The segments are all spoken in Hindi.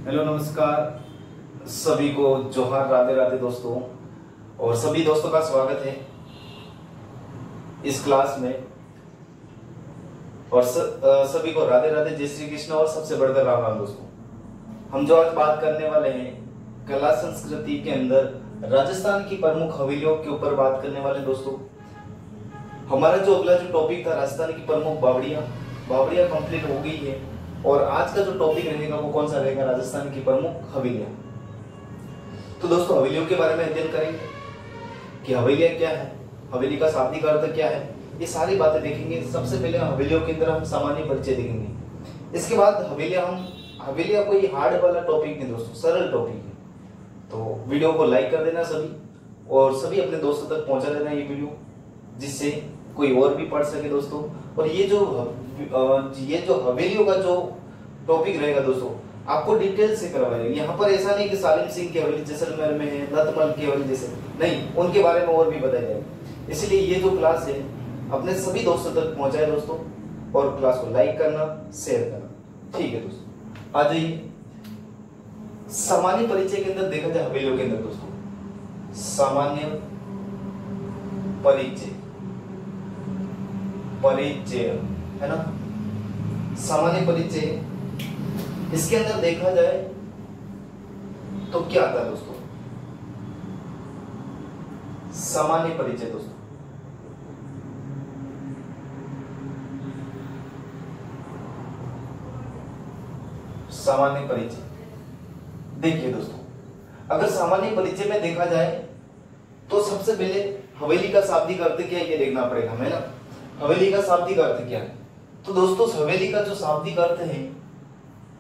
हेलो नमस्कार सभी को, जोहार, राधे राधे दोस्तों। और सभी दोस्तों का स्वागत है इस क्लास में। और सभी को राधे राधे, जय श्री कृष्ण और सबसे बढ़कर राम राम। दोस्तों, हम जो आज बात करने वाले हैं कला संस्कृति के अंदर राजस्थान की प्रमुख हवेलियों के ऊपर बात करने वाले। दोस्तों, हमारा जो अगला जो टॉपिक था राजस्थान की प्रमुख बावड़ियां कंप्लीट हो गई है। और आज का जो टॉपिक रहेगा वो कौन सा रहेगा? राजस्थान की प्रमुख हवेलियां। तो दोस्तों, हवेलियों के बारे में अध्ययन करेंगे कि हवेलियां क्या है, हवेली का शाब्दिक अर्थ क्या है, ये सारी बातें देखेंगे। सबसे पहले हवेलियों के अंदर हम सामान्य परिचय देखेंगे। इसके बाद हवेलियां कोई हार्ड वाला टॉपिक नहीं दोस्तों, सरल टॉपिक है। तो वीडियो को लाइक कर देना सभी, और सभी अपने दोस्तों तक पहुंचा देना ये वीडियो, जिससे कोई और भी पढ़ सके दोस्तों। और ये जो हवेलियों का जो टॉपिक रहेगा दोस्तों, आपको डिटेल से करवाएगा। यहाँ पर ऐसा नहीं कि सालिम सिंह की हवेली जैसलमेर में है, रतमल की हवेली जैसे नहीं, उनके बारे में और भी बताया जाएगा। इसलिए ये जो क्लास है अपने सभी दोस्तों तक पहुंचाए दोस्तों, और क्लास को लाइक करना, शेयर करना। ठीक है दोस्तों, आ जाइए। सामान्य परिचय के अंदर देखा जाए हवेलियों के अंदर दोस्तों, सामान्य परिचय है ना, सामान्य परिचय। इसके अंदर देखा जाए तो क्या आता है दोस्तों? सामान्य परिचय दोस्तों, सामान्य परिचय देखिए दोस्तों, अगर सामान्य परिचय में देखा जाए तो सबसे पहले हवेली का शाब्दिक अर्थ क्या है ये देखना पड़ेगा हमें ना। हवेली का शाब्दिक अर्थ क्या है? तो दोस्तों, हवेली का जो शाब्दिक अर्थ है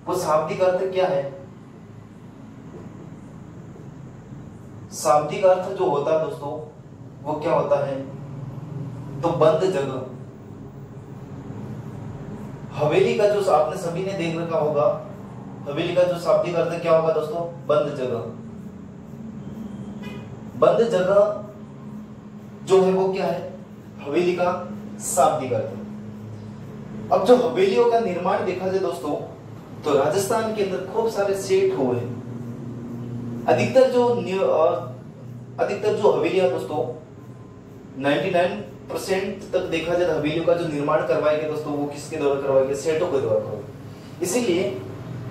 वो शाब्दिक अर्थ क्या है? शाब्दिक अर्थ जो होता है दोस्तों वो क्या होता है? तो बंद जगह। हवेली का जो आपने सभी ने देख रखा होगा, हवेली का जो शाब्दिक अर्थ क्या होगा दोस्तों? बंद जगह। बंद जगह जो है वो क्या है? हवेली का शाब्दिक अर्थ। अब जो हवेलियों का निर्माण देखा जाए दोस्तों, तो राजस्थान के अंदर खूब सारे सेट हुए हैं। अधिकतर जो हवेलियां दोस्तों 99% तक देखा जाए हवेलियों का जो निर्माण करवाया गया दोस्तों, वो किसके द्वारा करवाया गया? सेठों के द्वारा करवाया गया। इसीलिए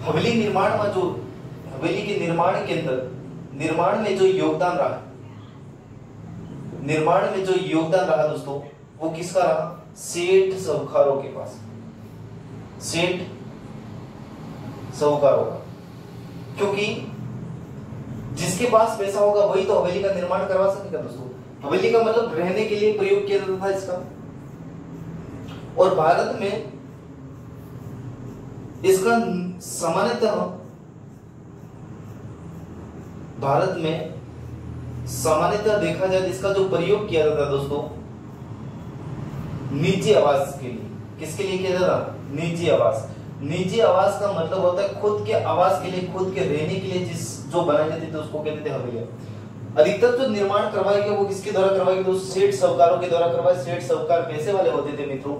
हवेली के निर्माण के अंदर निर्माण में जो योगदान रहा दोस्तों, वो किसका रहा? सेठ साहूकारों के पास, सेठ साहूकारों का। क्योंकि जिसके पास पैसा होगा वही तो हवेली का निर्माण करवा सकेगा दोस्तों। हवेली का मतलब रहने के लिए प्रयोग किया जाता था इसका। और भारत में इसका सामान्यतः देखा जाए इसका जो प्रयोग किया जाता है दोस्तों, निजी आवास के लिए। किसके लिए किया जाता? निजी आवास। निजी आवास का मतलब होता है खुद के आवास के लिए, खुद के रहने के लिए जो बनाई जाती थी उसको कहते थे हवेलियां। अधिकतर जो निर्माण करवाया गया वो किसके द्वारा करवाया गया? तो सेठ साहूकारों के द्वारा करवाया। सेठ साहूकार पैसे वाले होते थे मित्रों।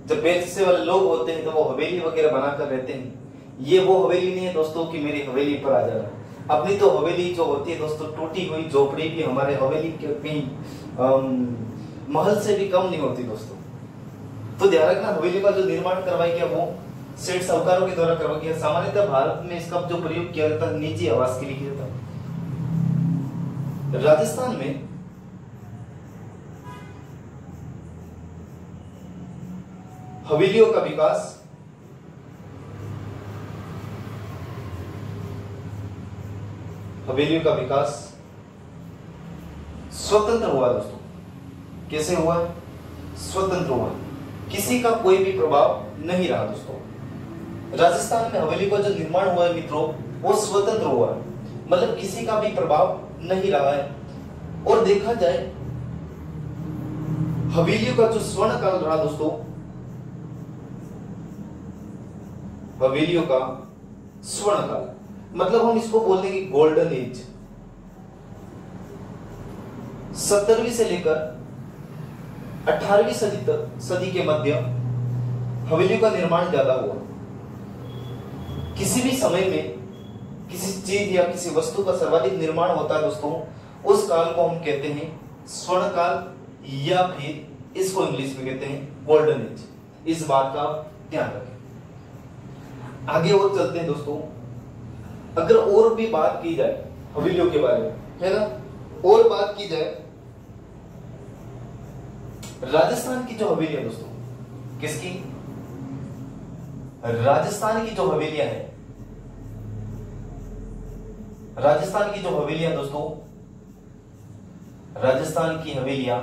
जब पैसे वाले लोग होते हैं तो वो हवेली वगैरह बनाकर रहते हैं। ये वो हवेली नहीं है दोस्तों कि मेरी हवेली पर आ जाना। अपनी तो हवेली जो होती है दोस्तों, टूटी हुई झोपड़ी भी हमारे हवेली के कहीं महल से भी कम नहीं होती दोस्तों। तो ध्यान रखना, हवेली का जो निर्माण करवाया गया वो सेठ साहूकारों के द्वारा करवाया गया। सामान्यतः भारत में इसका जो प्रयोग किया जाता है निजी आवास के लिए किया जाता है। राजस्थान में हवेलियों का विकास स्वतंत्र हुआ दोस्तों। कैसे हुआ? स्वतंत्र हुआ, किसी का कोई भी प्रभाव नहीं रहा दोस्तों। राजस्थान में हवेली का जो निर्माण हुआ है मित्रों, वो स्वतंत्र हुआ है, मतलब किसी का भी प्रभाव नहीं रहा है। और देखा जाए हवेलियों का जो स्वर्ण काल रहा दोस्तों, हवेलियों का स्वर्ण काल मतलब हम इसको बोल देंगे गोल्डन एज। 17वीं से लेकर 18वीं सदी के मध्य हवेलियों का निर्माण ज्यादा हुआ। किसी भी समय में किसी चीज या किसी वस्तु का सर्वाधिक निर्माण होता है दोस्तों, उस काल को हम कहते हैं स्वर्ण काल या फिर इसको इंग्लिश में कहते हैं गोल्डन एज। इस बात का ध्यान रखें। आगे और चलते हैं दोस्तों। अगर और भी बात की जाए हवेलियों के बारे में, है ना, और बात की जाए राजस्थान की जो हवेलियां दोस्तों, किसकी, राजस्थान की जो हवेलियां हैं, राजस्थान की जो हवेलियां दोस्तों, राजस्थान की हवेलियां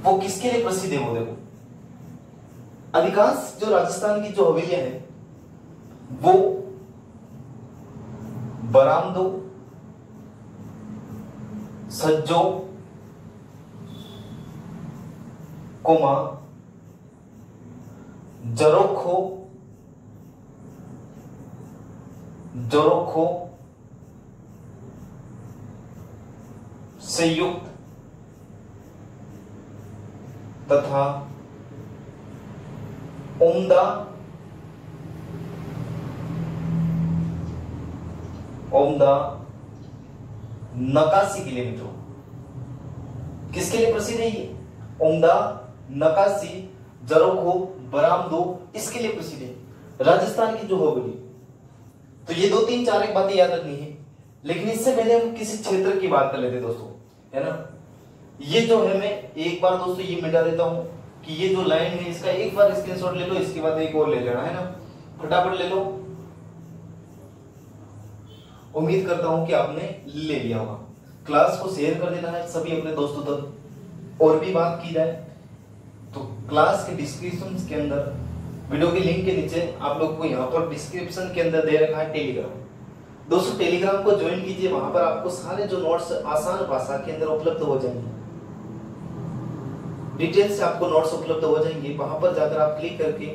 वो किसके लिए प्रसिद्ध है? वो देखो, अधिकांश जो राजस्थान की जो हवेलियां हैं वो बरामदो, सज्जो, कोमा, जरोखो, जोरोखो, संयुक्त तथा ओमदा, ओमदा नकाशी के लिए मित्रों, किसके लिए प्रसिद्ध है ये? ओमदा, नकाशी, जरोखो, बरामदो, इसके लिए प्रसिद्ध है राजस्थान की जो हवेली। तो ये 2-3-4 एक बातें याद रखनी है, लेकिन इससे पहले हम किसी क्षेत्र की बात कर लेते दोस्तों, है ना। ये जो है, मैं एक बार दोस्तों ये मिटा देता हूं कि ये जो लाइन है इसका एक बार स्क्रीनशॉट ले लो, इसके बाद एक और ले लेना, है ना, फटाफट ले लो। उम्मीद करता हूं कि आपने ले लिया होगा। क्लास को शेयर कर देना है सभी अपने दोस्तों तक। और भी बात की जाए तो क्लास के डिस्क्रिप्शन के अंदर, वीडियो के लिंक के नीचे आप लोग को यहाँ पर डिस्क्रिप्शन के अंदर दे रखा है टेलीग्राम। दोस्तों टेलीग्राम को ज्वाइन कीजिए, वहां पर आपको सारे जो नोट्स आसान भाषा के अंदर उपलब्ध हो जाएंगे, डिटेल से आपको नोट्स उपलब्ध हो जाएंगे। वहां पर जाकर आप क्लिक करके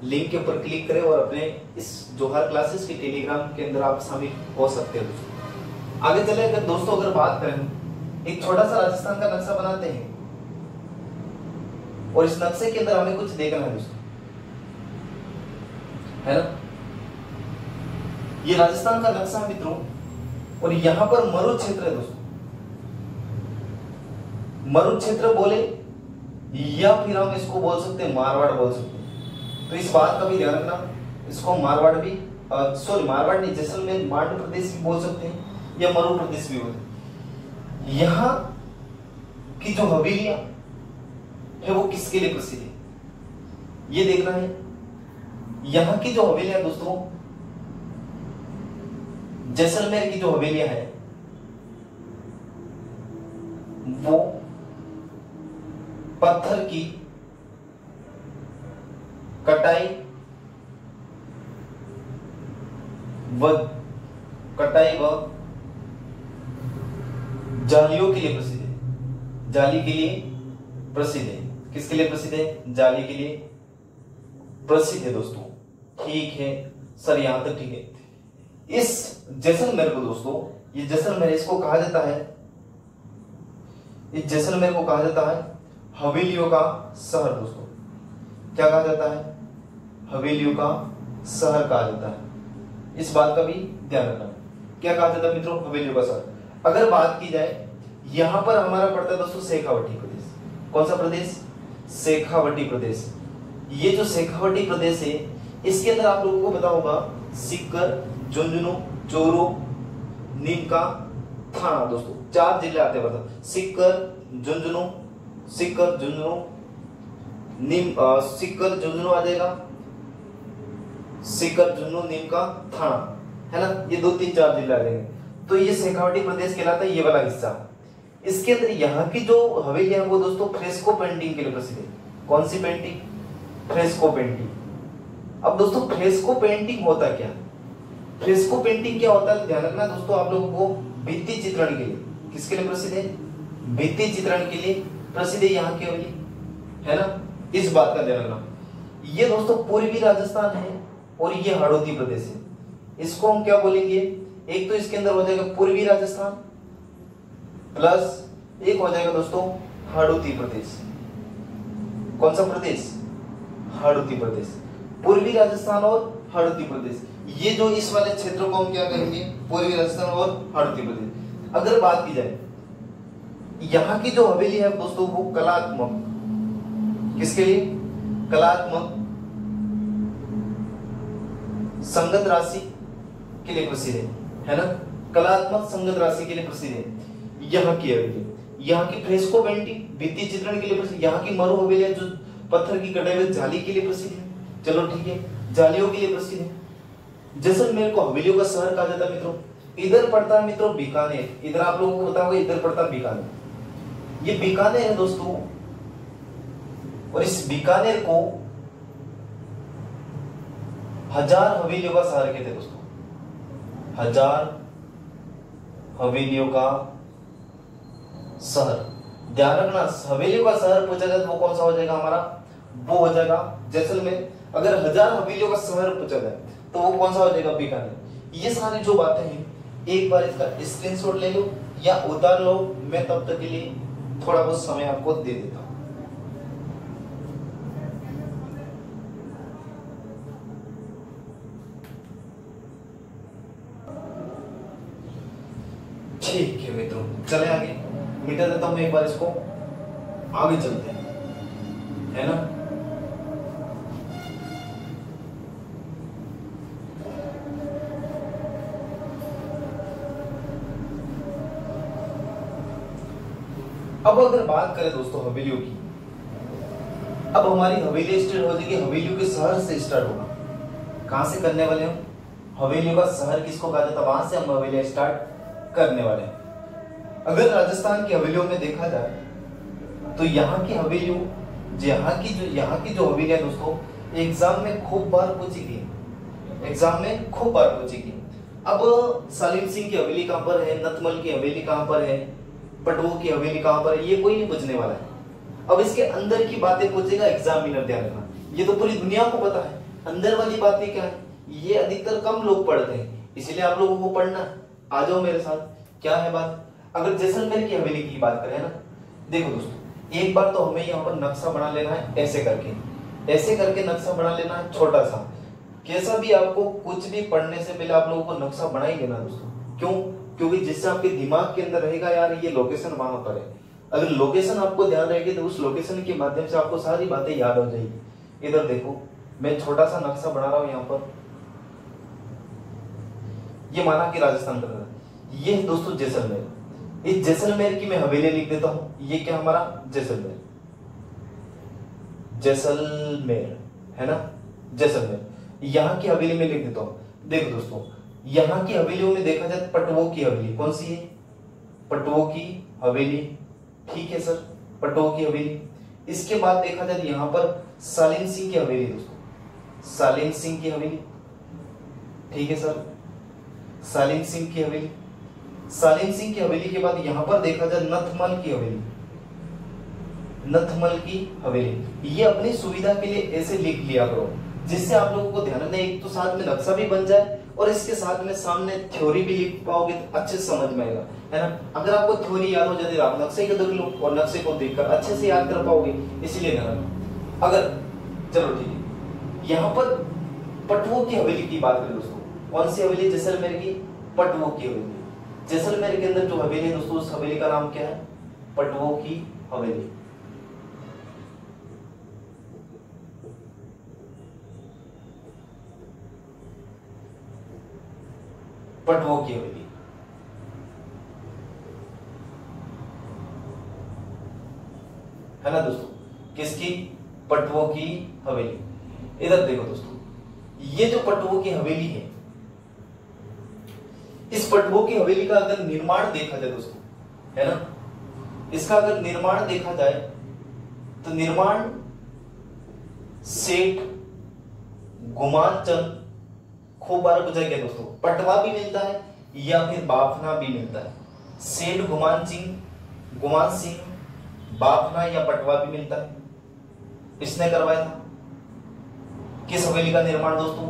लिंक के ऊपर क्लिक करें और अपने इस जोहार क्लासेस के टेलीग्राम के अंदर आप शामिल हो सकते हो। आगे चले अगर दोस्तों, अगर बात करें, एक छोटा सा राजस्थान का नक्शा बनाते हैं और इस नक्शे के अंदर हमें कुछ देखना है दोस्तों, है ना। ये राजस्थान का नक्शा है मित्रों, और यहां पर मरु क्षेत्र है दोस्तों। मरु क्षेत्र बोले या फिर हम इसको बोल सकते हैं मारवाड़ बोल सकते हैं। तो इस बात का भी ध्यान रखना, इसको मारवाड़ भी, सॉरी मारवाड़ नहीं, जैसलमेर मांड प्रदेश भी बोल सकते हैं या मरु प्रदेश भी बोलते हैं। यहाँ की जो हवेलियां है वो किसके लिए प्रसिद्ध है ये देखना है। यहाँ की जो हवेलियां दोस्तों, जैसलमेर की जो हवेलियां है वो पत्थर की कटाई व जालियों के लिए प्रसिद्ध है। जाली के लिए प्रसिद्ध है। किसके लिए प्रसिद्ध है? जाली के लिए प्रसिद्ध है दोस्तों। ठीक है सर, यहां तक ठीक है। इस जैसलमेर को दोस्तों, ये जैसलमेर, इसको कहा जाता है, इस जैसलमेर को कहा जाता है हवेलियों का शहर दोस्तों। क्या कहा जाता है? हवेलियों का शहर कहा जाता है। इस बात का भी ध्यान रखना। क्या कहा जाता है मित्रों? हवेलियों का शहर। अगर बात की जाए, यहां पर हमारा पड़ता है दोस्तों शेखावटी प्रदेश। कौन सा प्रदेश? शेखावटी प्रदेश। ये जो शेखावटी प्रदेश है, इसके अंदर आप लोगों को पता होगा सीकर, झुंझुनू, चोरू, नीमका, थाना दोस्तों, 4 जिले आते हैं। मतलब सीकर, झुंझुनू, सीकर, झुंझुनू, सीकर, झुंझुनू आ जाएगा, सीकर, झुंझुनू, नीमका, थाना, है ना। ये 2-3-4 जिले आ जाएंगे। तो ये शेखावटी प्रदेश कहलाता है, ये वाला हिस्सा। इसके अंदर यहाँ की जो हवेली है वो दोस्तों फ्रेस्को पेंटिंग के लिए प्रसिद्ध है। कौन सी पेंटिंग? Fresco painting. अब दोस्तों फ्रेस्को पेंटिंग होता क्या? फ्रेस्को पेंटिंग क्या होता है ध्यान रखना दोस्तों आप लोगों को। भित्ति चित्रण के लिए। किसके लिए प्रसिद्ध है? भित्ति चित्रण के लिए प्रसिद्ध है यहाँ की हवेली, है ना। इस बात का ध्यान रखना। ये दोस्तों पूर्वी राजस्थान है और ये हाड़ौती प्रदेश है। इसको हम क्या बोलेंगे? एक तो इसके अंदर हो जाएगा पूर्वी राजस्थान प्लस एक हो जाएगा दोस्तों हाड़ौती प्रदेश। कौन सा प्रदेश? हाड़ौती प्रदेश, पूर्वी राजस्थान और हाड़ौती प्रदेश, ये जो इस वाले क्षेत्र को हम क्या कहेंगे, पूर्वी राजस्थान और हाड़ौती प्रदेश। अगर बात की जाए यहाँ की जो हवेली है दोस्तों वो कलात्मक, किसके लिए, कलात्मक संगत राशि के लिए प्रसिद्ध है ना, कलात्मक संगत राशि के लिए प्रसिद्ध है यहाँ की हवेली। यहाँ की फ्रेस्को पेंटिंग भित्ति चित्रण के लिए प्रसिद्ध, यहाँ की मरु हवेली जो पत्थर की कटाई हुई जाली के लिए प्रसिद्ध है, चलो ठीक है, जालियों के लिए प्रसिद्ध है। जैसलमेर को हवेलियों का शहर कहा जाता है मित्रों। इधर पड़ता है मित्रों बीकानेर, इधर आप लोगों को पता होगा इधर पड़ता है बीकानेर, ये बीकानेर है दोस्तों, और इस बीकानेर को 1000 हवेलियों का शहर कहते हैं दोस्तों, 1000 हवेलियों का शहर। ध्यान रखना, हवेलियों का शहर पूछा जाए तो वो कौन सा हो जाएगा हमारा, वो हो जाएगा जैसलमेर। अगर 1000 हवेलियों का शहर पूछा जाए तो वो कौन सा हो जाएगा, बीकानेर। ये सारी जो बातें हैं एक बार इसका स्क्रीनशॉट ले लो या उतार लो, मैं तब तक के लिए थोड़ा बहुत समय आपको दे देता हूं। ठीक है मित्रों, चले आगे, मिटा देता हूं एक बार इसको, आगे चलते हैं, है ना। अब अगर बात करें दोस्तों हवेलियों की, अब हमारी हवेली स्टार्ट हो जाएगी, हवेलियों के शहर से स्टार्ट होगा। कहां से करने वाले हम, हवेलियों का शहर किसको कहा जाता है, वहां से हम हवेलियां स्टार्ट करने वाले हैं। अगर राजस्थान की हवेलियों में देखा जाए तो यहाँ की हवेलियों, यहाँ की जो हवेलियां दोस्तों एग्जाम में खूब बार पूछी गई, एग्जाम में खूब बार पूछी गई। अब सालिम सिंह की हवेली कहां पर है, नथमल की हवेली कहां पर है, पटवो की हवेली कहां पर है, ये कोई नहीं पूछने वाला है। अब इसके अंदर की बातें पूछेगा एग्जामिनर, ध्यान रखना, ये तो पूरी दुनिया को पता है, अंदर वाली बातें क्या है ये अधिकतर कम लोग पढ़ते हैं, इसलिए आप लोगों को पढ़ना है। आ जाओ मेरे साथ, क्या है बात। अगर जैसलमेर की हवेली की बात करें ना, देखो दोस्तों एक बार तो हमें यहाँ पर नक्शा बना लेना है, ऐसे करके नक्शा बना लेना है छोटा सा। कैसा भी आपको कुछ भी पढ़ने से पहले आप लोगों को नक्शा बना ही लेना दोस्तों। क्यों, क्योंकि जिससे आपके दिमाग के अंदर रहेगा यार ये लोकेशन वहां पर है। अगर लोकेशन आपको ध्यान रहेगी तो उस लोकेशन के माध्यम से आपको सारी बातें याद हो जाएगी। इधर देखो मैं छोटा सा नक्शा बना रहा हूं यहाँ पर, ये माना कि राजस्थान का, ये है दोस्तों जैसलमेर। इस जैसलमेर की मैं हवेली लिख देता हूं, ये क्या हमारा जैसलमेर, जैसलमेर है ना, जैसलमेर। यहाँ की हवेली में लिख देता हूं। देखो दोस्तों यहाँ की हवेलियों में देखा जाए पटवो की हवेली, कौन सी है, पटवो की हवेली, ठीक है सर, पटवो की हवेली। इसके बाद देखा जाए यहाँ पर सालिम सिंह की हवेली दोस्तों, सालिम सिंह की हवेली, ठीक है सर, सालिम सिंह की हवेली। सालिम सिंह की हवेली के बाद यहां पर देखा जाए नथमल की हवेली, नथमल की हवेली। ये अपनी सुविधा के लिए ऐसे लिख लिया करो जिससे आप लोगों को ध्यान रखना, एक तो साथ में नक्शा भी बन जाए और इसके साथ में सामने थ्योरी भी लिख पाओगे तो अच्छे समझ में आएगा, है ना। अगर आपको थ्योरी याद हो जाती है आप नक्शे को देख लो और नक्शे को देखकर अच्छे से याद कर पाओगे, इसीलिए ध्यान। अगर चलो ठीक है, यहाँ पर पटवो की हवेली की बात करें दोस्तों, कौन सी हवेली, जैसलमेर की पटवो की हवेली। जैसलमेर के अंदर जो हवेली है दोस्तों उस हवेली का नाम क्या है, पटवो की हवेली। पटवो की हवेली है ना दोस्तों, किसकी, पटवो की हवेली। इधर देखो दोस्तों ये जो पटवो की हवेली है, इस पटवो की हवेली का अगर निर्माण देखा जाए दोस्तों, है ना, इसका अगर निर्माण देखा जाए तो निर्माण सेठ गुमान चंद खूब बार पूछा गया दोस्तों, पटवा भी मिलता है या फिर बाफना भी मिलता है। सेठ गुमान सिंह बाफना या पटवा भी मिलता है, इसने करवाया था। किस हवेली का निर्माण दोस्तों,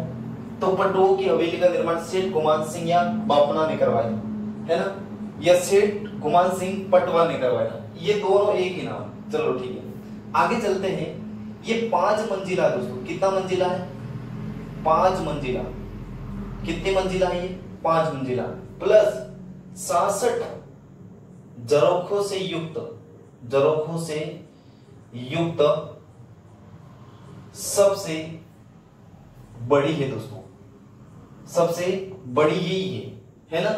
तो पटवो की हवेली का निर्माण सेठ गुमान सिंह या बाफना ने करवाया, है ना, या सेठ गुमान सिंह पटवा ने करवाया। ये दोनों एक ही नाम। चलो ठीक है, आगे चलते हैं। ये 5 मंजिला है दोस्तों। कितना मंजिला है? 5 मंजिला। कितनी मंजिला है ये? 5 मंजिला प्लस 66 झरोखों से युक्त, झरोखों से युक्त सबसे बड़ी है दोस्तों, सबसे बड़ी यही है ना,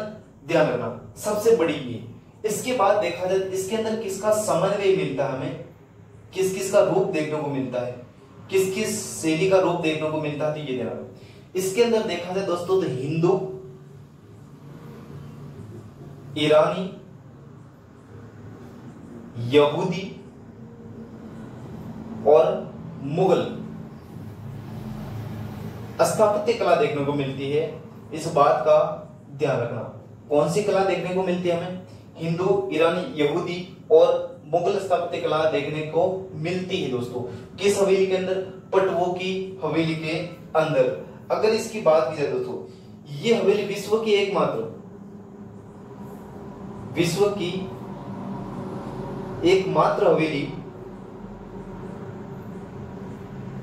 ध्यान रखना सबसे बड़ी ये। इसके बाद देखा जाए इसके अंदर किसका समन्वय मिलता है, हमें किस किस का रूप देखने को मिलता है, किस किस शैली का रूप देखने को मिलता है, तो ये ध्यान रखना। इसके अंदर देखा जाए दोस्तों तो हिंदू, ईरानी, यहूदी और मुगल स्थापत्य कला देखने को मिलती है। इस बात का ध्यान रखना। कौन सी कला देखने को मिलती है हमें? हिंदू, ईरानी, यहूदी और मुगल स्थापत्य कला देखने को मिलती है दोस्तों। किस हवेली के अंदर? पटवों की हवेली के अंदर। अगर इसकी बात की जाए दोस्तों, ये हवेली विश्व की एकमात्र हवेली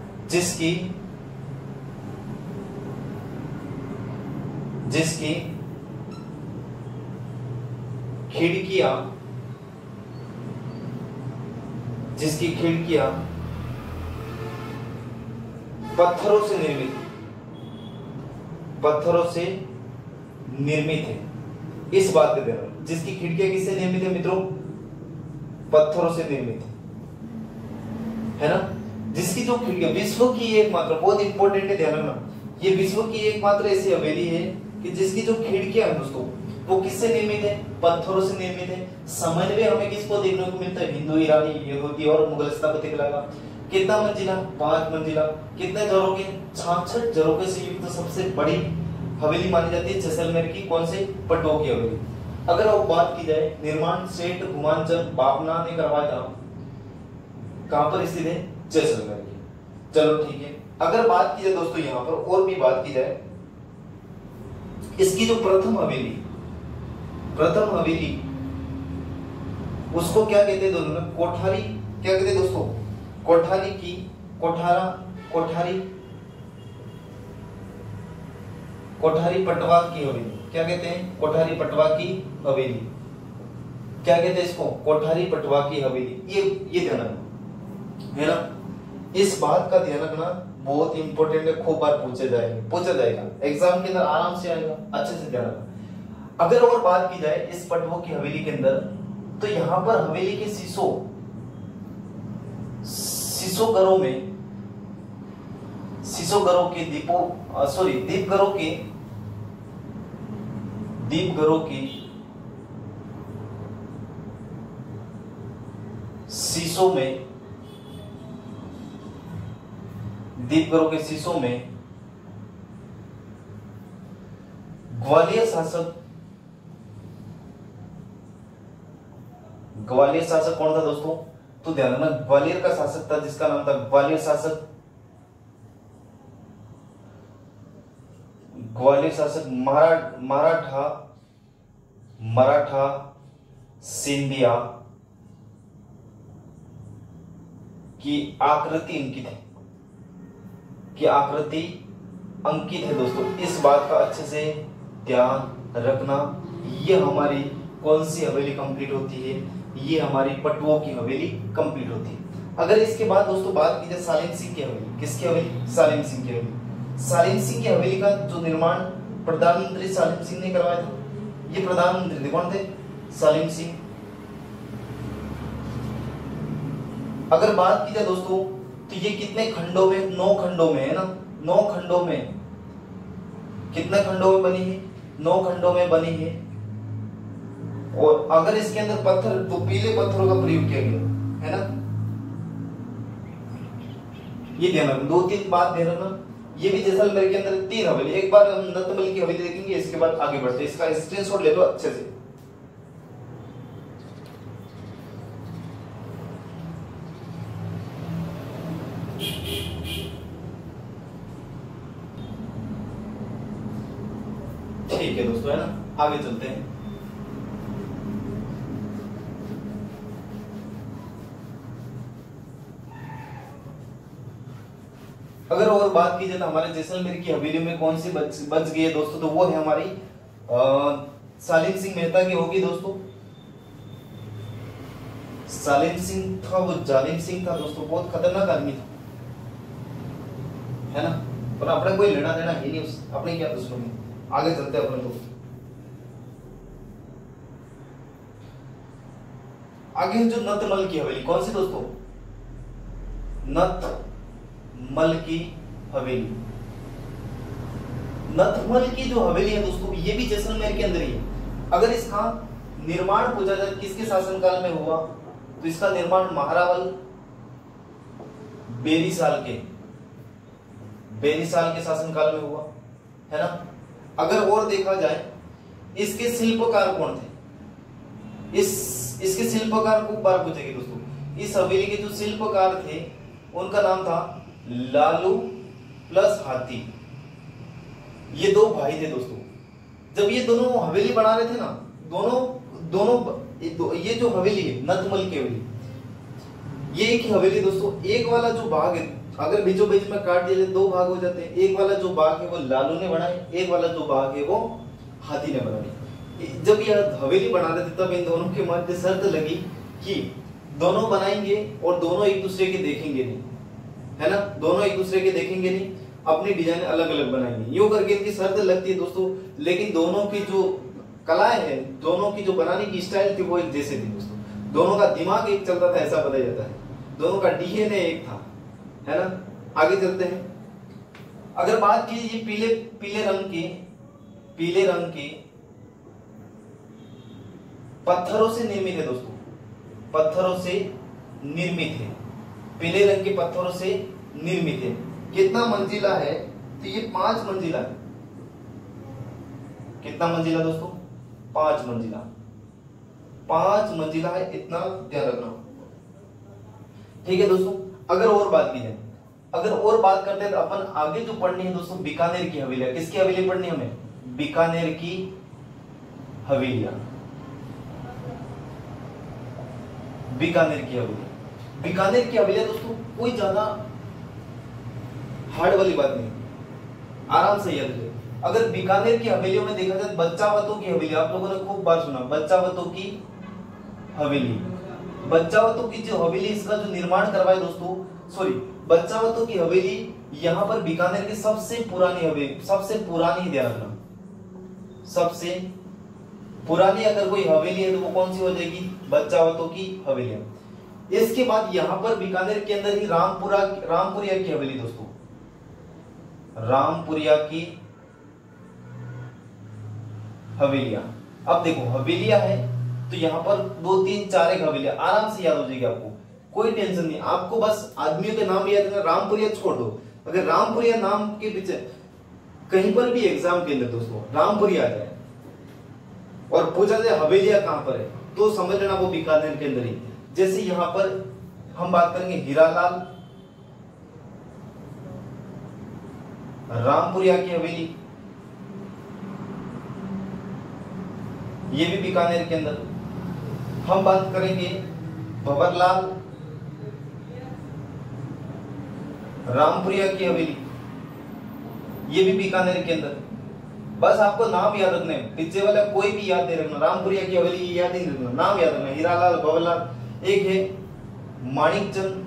जिसकी खिड़कियां पत्थरों से निर्मित है। इस बात का ध्यान रखना, जिसकी खिड़कियां किससे निर्मित है मित्रों? पत्थरों से निर्मित है ना। जिसकी जो खिड़कियां विश्व की एकमात्र, बहुत इंपॉर्टेंट है ध्यान रखना, ये विश्व की एकमात्र ऐसी हवेली है कि जिसकी जो खिड़कियां हैं दोस्तों वो किससे निर्मित है? पत्थरों से निर्मित है। समन्वय हमें किसको देखने को मिलता है? हिंदू, ईरानी, यहूदी और मुगल स्थापत्य कला का। कितना मंजिला? 5 मंजिला। कितने झरोखे? 66 झरोखे से युक्त सबसे बड़ी हवेली मानी जाती है जैसलमेर की। कौन से? पटवों की हवेली। अगर अब बात की जाए, निर्माण सेठ घुमानचंद बापना ने करवाया था, कहां पर स्थित है? जैसलमेर की। चलो ठीक है। अगर बात की जाए दोस्तों यहां पर और भी बात की जाए, इसकी जो प्रथम हवेली उसको क्या कहते हैं दोनों में? कोठारी। क्या कहते हैं दोस्तों? कोठारी की कोठारी पटवा की हवेली। क्या कहते हैं? कोठारी पटवा की हवेली। क्या कहते हैं इसको? कोठारी पटवा की हवेली। ये ध्यान रखना है ना। इस बात का ध्यान रखना बहुत इंपॉर्टेंट है, खूब बार पूछा जाएगा एग्जाम के अंदर, आराम से आएगा, अच्छे से ध्यान रखना। अगर और बात की जाए इस पटवों की हवेली के अंदर, तो यहां पर हवेली के दीपघरों के शीशों में ग्वालियर शासक कौन था दोस्तों? तो ध्यान रखना, ग्वालियर का शासक था जिसका नाम था ग्वालियर शासक मराठा सिंधिया की आकृति अंकित है दोस्तों। इस बात का अच्छे से ध्यान रखना। ये हमारी कौन सी हवेली कंप्लीट होती है? ये हमारी पटवों की हवेली कंप्लीट होती है। अगर इसके बाद दोस्तों बात की जाए सालिम सिंह की हवेली, किसकी हवेली? सालिम सिंह की हवेली। सालिम सिंह की हवेली का जो निर्माण प्रधानमंत्री सालिम सिंह ने करवाया था। ये प्रधानमंत्री थे, कौन थे? सालिम सिंह। अगर बात की जाए दोस्तों तो ये कितने खंडों में? 9 खंडों में है ना। 9 खंडों में। कितने खंडों में बनी है? 9 खंडों में बनी है। और अगर इसके अंदर पत्थर, तो पीले पत्थरों का प्रयोग किया गया है ना। ये ध्यान रखना, 2-3 बात ध्यान रखना। ये भी जैसलमेर के अंदर 3 हवेली। एक बार हम नतमल की हवेली देखेंगे, इसके बाद आगे बढ़ते हैं। इसका स्क्रीनशॉट ले लो अच्छे से। ठीक है दोस्तों, है ना। आगे चलते हैं। अगर और बात की जाए तो हमारे जैसलमेर की हवेली में कौन सी बच गई है दोस्तों, तो वो है हमारी सालिम सिंह मेहता की होगी दोस्तों। सालिम सिंह था वो जालिम सिंह था दोस्तों, बहुत खतरनाक आदमी था, है ना, पर अपने कोई लेना देना ही नहीं उस अपने क्या दुश्मनी। आगे चलते हैं अपन लोग। आगे जो नतमल की हवेली, कौन सी दोस्तों, नतमल की हवेली। नतमल की जो हवेली है दोस्तों, ये भी जैसलमेर के अंदर ही है। अगर इसका निर्माण पूछा जाए किसके शासनकाल में हुआ, तो इसका निर्माण महारावल बेरीसाल के शासनकाल में हुआ, है ना। अगर और देखा जाए इसके शिल्पकार कौन थे, इसके शिल्पकार को बार पूछेगी दोस्तों। इस हवेली के जो शिल्पकार थे उनका नाम था लालू प्लस हाथी। ये दो भाई थे दोस्तों। जब ये दोनों हवेली बना रहे थे ना, दोनों ये जो हवेली है नतमल की हवेली, ये एक ही हवेली दोस्तों। एक वाला जो भाग है अगर बीचों बीच में काट दिया जाए दो भाग हो जाते हैं। एक वाला जो भाग है वो लालू ने बनाए, एक वाला जो भाग है वो हाथी ने बनाए। जब यह हवेली बना रहे थे तब इन दोनों के मध्य शर्त लगी कि दोनों बनाएंगे और दोनों एक दूसरे के देखेंगे नहीं, है ना, दोनों एक दूसरे के देखेंगे नहीं, अपनी डिजाइन अलग अलग बनाएंगे। यूं करके इनकी शर्त लगती है दोस्तों। लेकिन दोनों की जो कलाएं है, दोनों की जो बनाने की स्टाइल थी वो एक जैसे थी दोस्तों। दोनों का दिमाग एक चलता था, ऐसा बताया जाता है। दोनों का डीएनए एक था, है ना। आगे चलते हैं। अगर बात की ये पीले रंग के पत्थरों से निर्मित है दोस्तों, पत्थरों से निर्मित है, पीले रंग के पत्थरों से निर्मित है। कितना मंजिला है, तो ये 5 मंजिला है। कितना मंजिला दोस्तों, 5 मंजिला, 5 मंजिला है, इतना ध्यान रखना, ठीक है दोस्तों। अगर और बात की जाए, अगर और बात करते हैं तो अपन आगे जो पढ़नी है दोस्तों बीकानेर की हवेलियां। किसकी हवेली पढ़नी है हमें, बीकानेर की हवेलियां, बीकानेर की हवेली। बीकानेर की हवेलियां दोस्तों कोई ज्यादा हार्ड वाली बात नहीं, आराम से याद रखिए। अगर बीकानेर की हवेलियों में देखा जाए बच्चावतों की हवेली, आप लोगों ने खूब बार सुना बच्चावतों की हवेली। बच्चावतों की जो हवेली, इसका जो निर्माण करवाए दोस्तों, सॉरी, बच्चावतों की हवेली यहां पर बीकानेर की सबसे पुरानी हवेली, सबसे पुरानी, ध्यान रखना, सबसे पुरानी अगर कोई हवेली है तो वो कौन सी हो जाएगी, बच्चावतों की हवेली। इसके बाद यहां पर बीकानेर के अंदर ही रामपुरिया की हवेली दोस्तों, रामपुरिया की हवेलियां। अब देखो हवेलियां है तो यहां पर 2 3 4 एक हवेलियां आराम से याद हो जाएगी आपको, कोई टेंशन नहीं। आपको बस आदमियों के नाम याद रखना, रामपुरिया छोड़ दो। अगर रामपुरिया नाम के पीछे कहीं पर भी एग्जाम के अंदर दोस्तों रामपुरिया आ जाए और पूछा जाए हवेलियां कहां पर है, तो समझ लेना वो बीकानेर के अंदर ही। जैसे यहां पर हम बात करेंगे हीरालाल रामपुरिया की हवेली, ये भी बीकानेर के अंदर। हम बात करेंगे भंवरलाल रामपुरिया की हवेली, ये भी बीकानेर के अंदर। बस आपको नाम याद रखने, पीछे वाला कोई भी याद नहीं रखना, रामपुरिया की हवेली याद नहीं रखना, नाम याद रखना, हीरालाल भंवरलाल। एक है माणिकचंद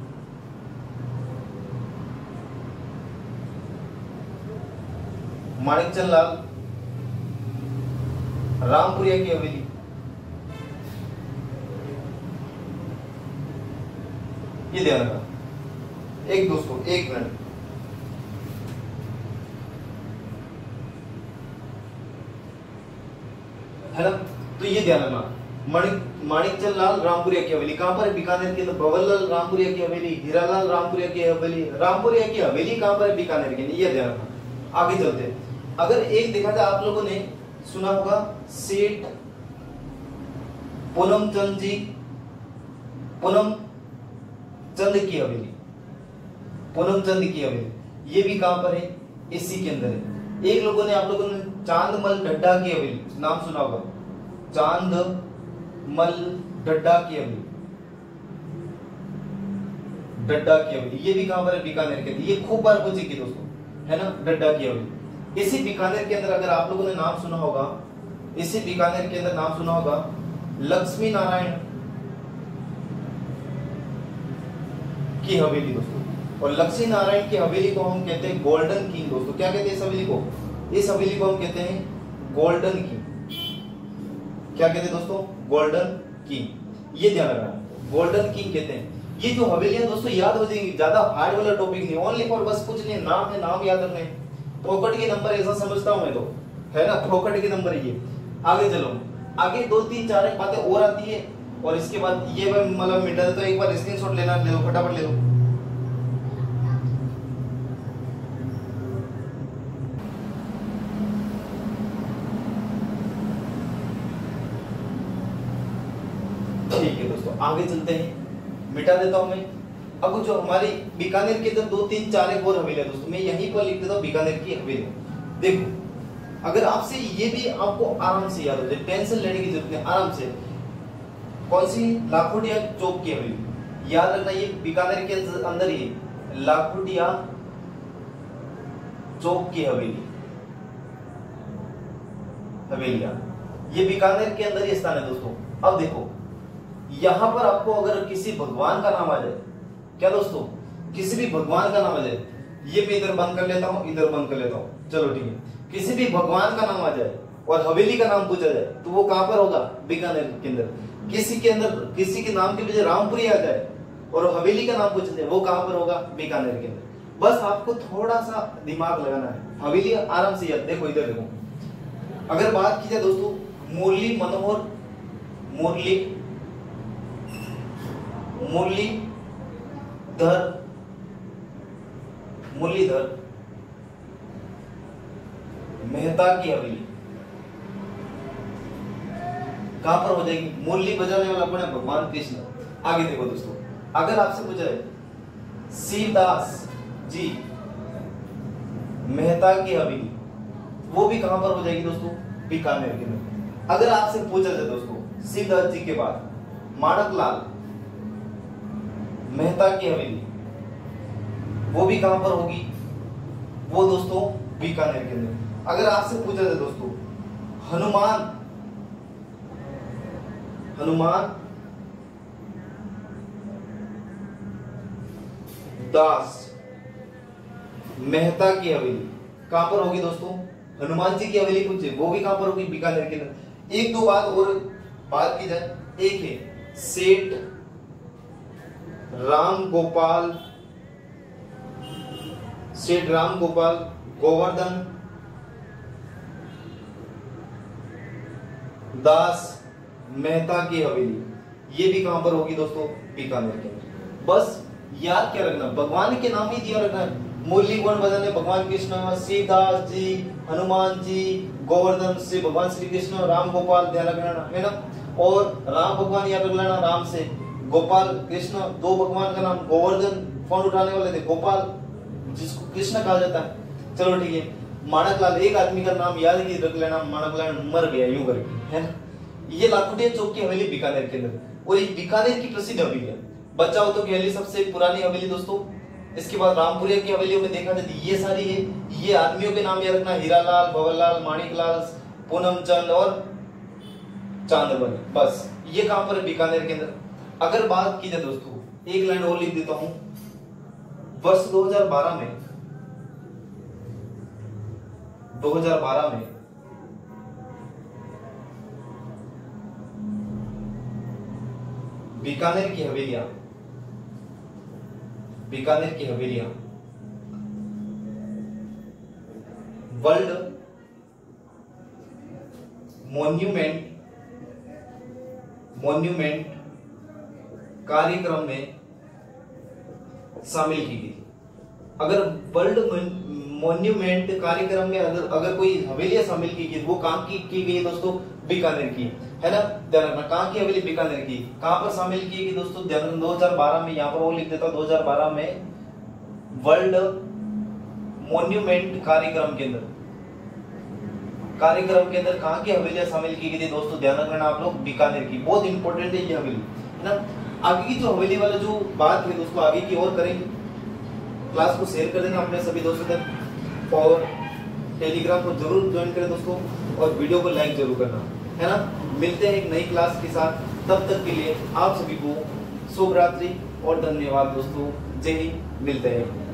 लाल रामपुरिया की हवेली, ये ध्यान रखना। एक दोस्तों 1 मिनट, है ना, तो ये ध्यान रखना। माणिकचंद लाल रामपुरिया की हवेली कहां पर है, बीकानेर के अंदर। भंवरलाल रामपुरिया की हवेली, हीरालाल रामपुरिया की हवेली, रामपुरिया की हवेली कहां पर है, बीकानेर के अंदर, ये ध्यान रखना। आगे चलते हैं। अगर एक देखा जाए, आप लोगों ने सुना होगा सेठ पूनमचंद की हवेली, पूनमचंद की हवेली, ये भी कहां पर है, इसी के अंदर है। एक लोगों ने, आप लोगों ने चांदमल ढड्ढा की हवेली नाम सुना होगा, चांदमल ढड्ढा की हवेली, डड्डा की हवेली, ये भी कहां पर है? बीकानेर के अंदर। ये खूब बार पूछी की दोस्तों, है ना, डड्डा की हवेली। इसी बीकानेर के अंदर अगर आप लोगों ने नाम सुना होगा, इसी बीकानेर के अंदर नाम सुना होगा लक्ष्मी नारायण की हवेली दोस्तों। और लक्ष्मी नारायण की हवेली को हम कहते हैं गोल्डन किंग दोस्तों। क्या कहते हैं इस हवेली को? इस हवेली को हम कहते हैं गोल्डन किंग। क्या कहते हैं दोस्तों? Golden king. ये ध्यान रखना, गोल्डन किंग कहते हैं। ये जो हवेलियां दोस्तों याद हो जाएंगी, ज्यादा हार्ड वाला टॉपिक नहीं, ओनली फॉर बस कुछ नहीं, नाम है, नाम याद रखने, पॉकेट के नंबर ऐसा समझता हूं मैं तो, है ना, पॉकेट के नंबर ये। आगे चलो, आगे 2 3 4 एक बातें और आती है, और इसके बाद ये मैं मतलब मिटा देता हूं। एक बार स्क्रीनशॉट लेना, ले लो फटाफट ले लो। ठीक है दोस्तों, आगे चलते हैं, मिटा देता हूं मैं। अब जो हमारी बीकानेर के अंदर 2 3 4 एक और हवेलियां दोस्तों, मैं यहीं पर लिख देता हूं बीकानेर की हवेली। देखो, अगर आपसे ये भी आपको आराम से याद हो जाए, टेंशन लेने की जरूरत नहीं, आराम से। कौन सी? लाखोटिया चौक की हवेली। याद रखना, ये बीकानेर के अंदर ही लाखोटिया चौक की हवेली, हवेलियां, ये बीकानेर के अंदर ही स्थान है दोस्तों। अब देखो, यहां पर आपको अगर किसी भगवान का नाम आ जाए, क्या दोस्तों, किसी भी भगवान का नाम आ जाए, ये मैं इधर बंद कर लेता हूं, इधर बंद कर लेता हूं, चलो ठीक है। किसी भी भगवान का नाम आ जाए और हवेली का नाम पूछा जाए, तो वो कहां पर होगा? बीकानेर के अंदर। किसी के अंदर, किसी के नाम के वजह रामपुरी आ जाए और हवेली का नाम पूछा जाए, वो कहां पर होगा? बीकानेर के अंदर। बस आपको थोड़ा सा दिमाग लगाना है, हवेली आराम से याद। देखो इधर देखो, अगर बात की जाए दोस्तों मुरली मनोहर, मुरलीधर मेहता की हवेली, कहां पर हो जाएगी? मुरली बजाने वाला कौन है? भगवान कृष्ण। आगे देखो दोस्तों, अगर आपसे पूछा जाए शिवदास जी मेहता की हवेली, वो भी कहां पर हो जाएगी दोस्तों? बीकानेर के अंदर। अगर आपसे पूछा जाए दोस्तों शिवदास जी के बाद माणकलाल मेहता की हवेली, वो भी कहां पर होगी? वो दोस्तों बीकानेर के अंदर। अगर आपसे पूछा जाए दोस्तों हनुमान दास मेहता की हवेली, कहां पर होगी दोस्तों? हनुमान जी की हवेली पूछे, वो भी कहां पर होगी? बीकानेर के अंदर। एक दो बात और बात की जाए, एक है सेठ राम गोपाल गोवर्धन दास मेहता की हवेली, ये भी कहां पर होगी दोस्तों? बीकानेर के अंदर। बस याद क्या रखना, भगवान के नाम ही दिया रखना है। मुरली कौन बजाने? भगवान कृष्ण। शिवदास जी, हनुमान जी, गोवर्धन से भगवान श्री कृष्ण, राम गोपाल ध्यान रखना, है ना। और राम भगवान याद रख लेना, राम से गोपाल कृष्ण, 2 भगवान का नाम। गोवर्धन फोन उठाने वाले थे, गोपाल जिसको कृष्ण कहा जाता है। चलो ठीक है। माणकलाल, एक आदमी का नाम याद ही रख लेना, माणकलाल मर गया यूं करके, है ना। ये लाखोटिया चौक की हवेली बीकानेर के अंदर, और ये बीकानेर की प्रसिद्ध हवेली है। बच्चा हो तो की हवेली सबसे पुरानी हवेली दोस्तों। इसके बाद रामपुरिया की हवेलियों में देखा जाए ये सारी है। ये आदमियों के नाम याद रखना, हीरालाल, भंवरलाल, माणिकलाल, पूनमचंद और चांदबन। बस ये कहां पर है? बीकानेर के अंदर। अगर बात की जाए दोस्तों, एक लाइन और लिख देता हूं, वर्ष 2012 में बीकानेर की हवेलियां वर्ल्ड मॉन्यूमेंट कार्यक्रम में शामिल की गई। अगर वर्ल्ड मॉन्यूमेंट कार्यक्रम में अगर कोई हवेलियां शामिल की गई, वो कहां की गई दोस्तों? बीकानेर की, है ना। ध्यान रखना, कहां की हवेली? बीकानेर की। कहां पर शामिल की गई दोस्तों? ध्यान रखना, 2012 में। यहां पर वो लिख देता हूं, 2012 में वर्ल्ड मॉन्यूमेंट कार्यक्रम के अंदर कहां की हवेलियां शामिल की गई थी दोस्तों? ध्यान रखना आप लोग, बीकानेर की। बहुत इंपॉर्टेंट है ये हवेली, है ना। आगे की जो हवेली वाला जो बात है दोस्तों आगे की और करेंगे। क्लास को शेयर कर देना अपने सभी दोस्तों तक और टेलीग्राम को जरूर ज्वाइन करें दोस्तों और वीडियो को लाइक जरूर करना, है ना। मिलते हैं एक नई क्लास के साथ, तब तक के लिए आप सभी को शुभ रात्रि और धन्यवाद दोस्तों। जय हिंद, मिलते हैं।